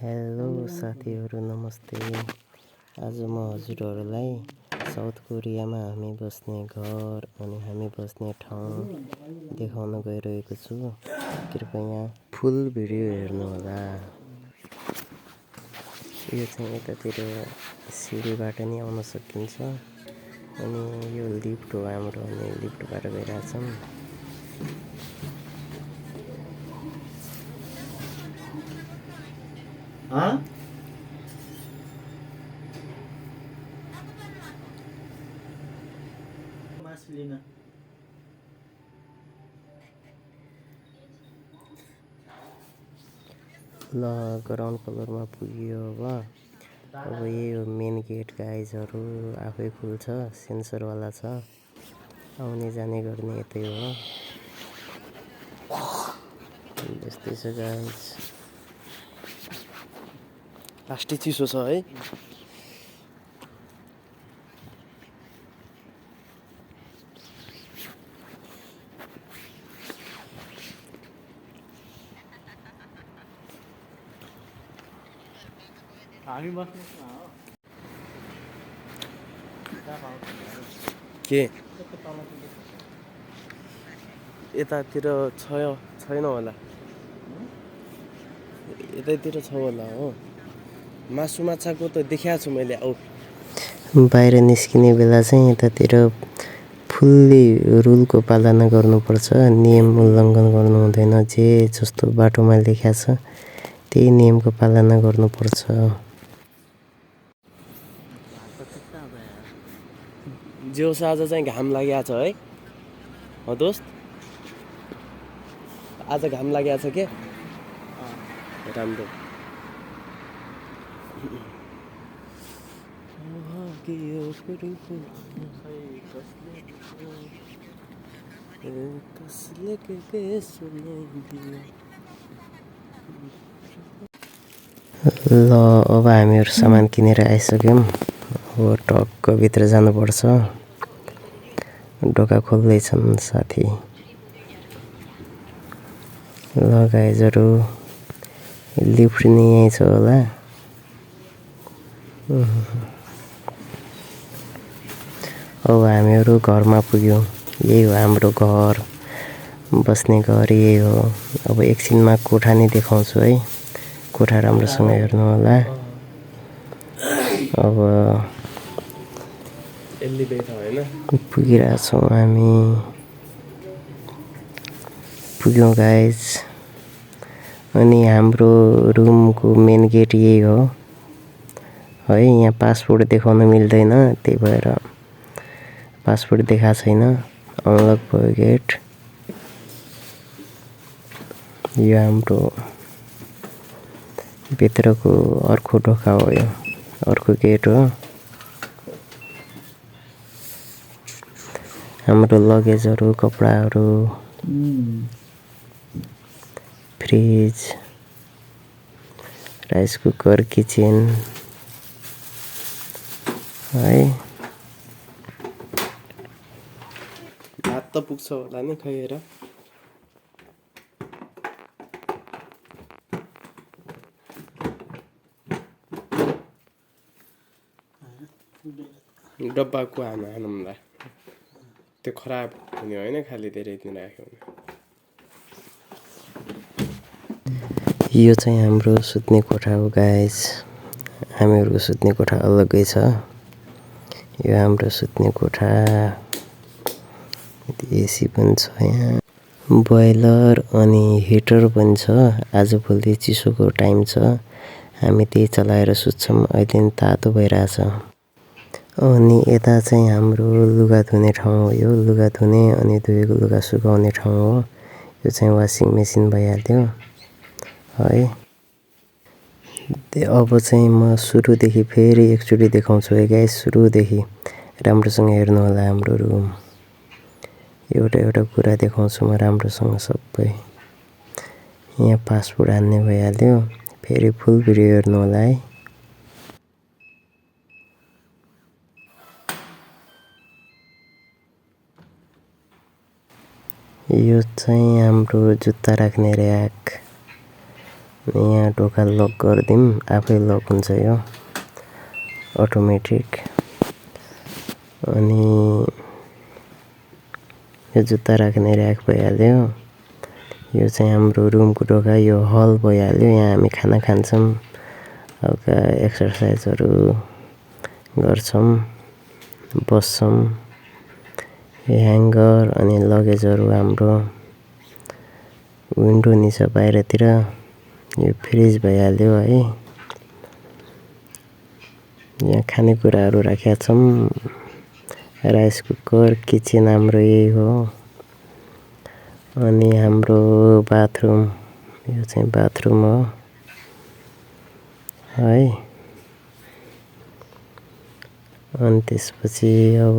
Hello साथीहरू नमस्ते। आज म हजुरहरूलाई साउथ कोरियामा हामी बस्ने घर अनि हामी बस्ने ठाउँ देखाउन गइरहेको छु। कृपया फुल भिडियो हेर्नुहोला। यो चाहिँ यतातिर सिडीबाट नि आउन सकिन्छ अनि यो लिफ्ट हो हाम्रो अनि लिफ्टबाट गइरहेछौँ। ल ग्राउन्ड फ्लोरमा पुग्यो। अब यही हो मेन गेट गाइजहरू, आफै खुल्छ, सेन्सरवाला छ, आउने जाने गर्ने यतै हो। यस्तै छ गाइज। लास्टै चिसो छ है। हामी बस्नु के यतातिर छैन होला, यतैतिर छ होला हो। मासु माछाको त देखाएको छु मैले। बाहिर निस्किने बेला चाहिँ यतातिर फुल्ली रुलको पालना गर्नुपर्छ, नियम उल्लङ्घन गर्नु हुँदैन। जे जस्तो बाटोमा लेखा छ त्यही नियमको पालना गर्नुपर्छ। जे होस् आज चाहिँ घाम लागेको छ है। हो दोस्त, आज घाम लागेको छ के? राम्रो। ल अब हामीहरू सामान किनेर आइसक्यौँ। हो टक्क भित्र जानुपर्छ। ढोका खोल्दैछन् साथी। ल गाइजहरू, लिफ्ट नि यहीँ छ होला। अब हामीहरू घरमा पुग्यौँ। यही हो हाम्रो घर, बस्ने घर यही हो। अब एकछिनमा कोठा नै देखाउँछु है। कोठा राम्रोसँग हेर्नु होला। अब पुगिरहेछौँ हामी। पुग्यौँ गाइज। अनि हाम्रो रुमको मेन गेट यही हो है। यहाँ पासपोर्ट देखाउन मिल्दैन, त्यही भएर पासपोर्ट देखाएको छैन। अनलक भयो गेट। यो हाम्रो भित्रको अर्को ढोका हो, यो अर्को गेट हो। हाम्रो लगेजहरू, कपडाहरू, फ्रिज, राइस कुकर, किचन है। भात त पुग्छ होला नि, खै हेर। डब्बाको हानौँला, त्यो खराब हुने होइन, खालि धेरै दिन राख्यो भने। यो चाहिँ हाम्रो सुत्ने कोठा हो गाइस। हामीहरूको सुत्ने कोठा अलग्गै छ। यो हाम्रो सुत्ने कोठा। एसी पनि छ यहाँ, बोइलर अनि हिटर पनि छ। आजभोलि चिसोको टाइम छ, हामी त्यही चलाएर सुत्छौँ। अहिले नि तातो भइरहेछ। अनि यता चाहिँ हाम्रो लुगा धुने ठाउँ हो। यो लुगा धुने अनि धोएको लुगा सुकाउने ठाउँ हो। यो चाहिँ वासिङ मेसिन भइहाल्यो है। अब चाहिँ म सुरुदेखि फेरि एकचोटि देखाउँछु है गाइस। सुरुदेखि राम्रोसँग हेर्नु होला हाम्रो रुम। एउटा एउटा कुरा देखाउँछु म राम्रोसँग सबै। यहाँ पासपोर्ट हान्ने भइहाल्यो। फेरि फुल भिडियो हेर्नु होला है। यो चाहिँ हाम्रो जुत्ता राख्ने र्याक। यहाँ ढोका लक गरिदिउँ, आफै लक हुन्छ यो अटोमेटिक। अनि यो जुत्ता राख्ने र्याक भइहाल्यो। यो चाहिँ हाम्रो रुमको ढोका, यो हल भइहाल्यो। यहाँ हामी खाना खान्छौँ, हल्का एक्सर्साइजहरू गर्छौँ, बस्छौँ। यो ह्याङ्गर अनि लगेजहरू हाम्रो विन्डो नि छ बाहिरतिर। यो फ्रिज भइहाल्यो है। यहाँ खानेकुराहरू राखेका छौँ, राइस कुकर, किचन हाम्रो यही हो। अनि हाम्रो बाथरुम, यो चाहिँ बाथरुम हो है। अनि त्यसपछि अब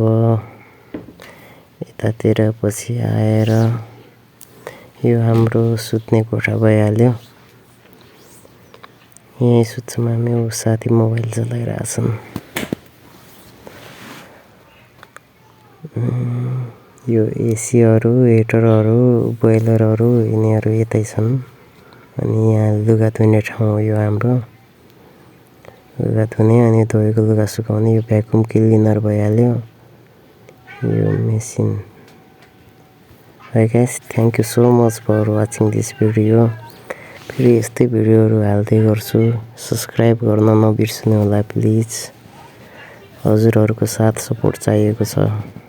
यतातिर पछि आएर यो हाम्रो सुत्ने कोठा भइहाल्यो। यहीँ सुत्छौँ हामी। साथी मोबाइल चलाइरहेछन्। यो एसीहरू, हिटरहरू, बोइलरहरू यिनीहरू यतै छन्। अनि यहाँ लुगा धुने ठाउँ हो यो हाम्रो। लुगा धुने अनि धोएको लुगा सुकाउने यो भ्याकुम क्लिनर भइहाल्यो। यो मेसिन है guys. Thank you so much for watching this video. फेरि यस्तै भिडियोहरू हाल्दै गर्छु। सब्सक्राइब गर्न नबिर्सनु होला प्लिज। हजुरहरूको साथ सपोर्ट चाहिएको छ।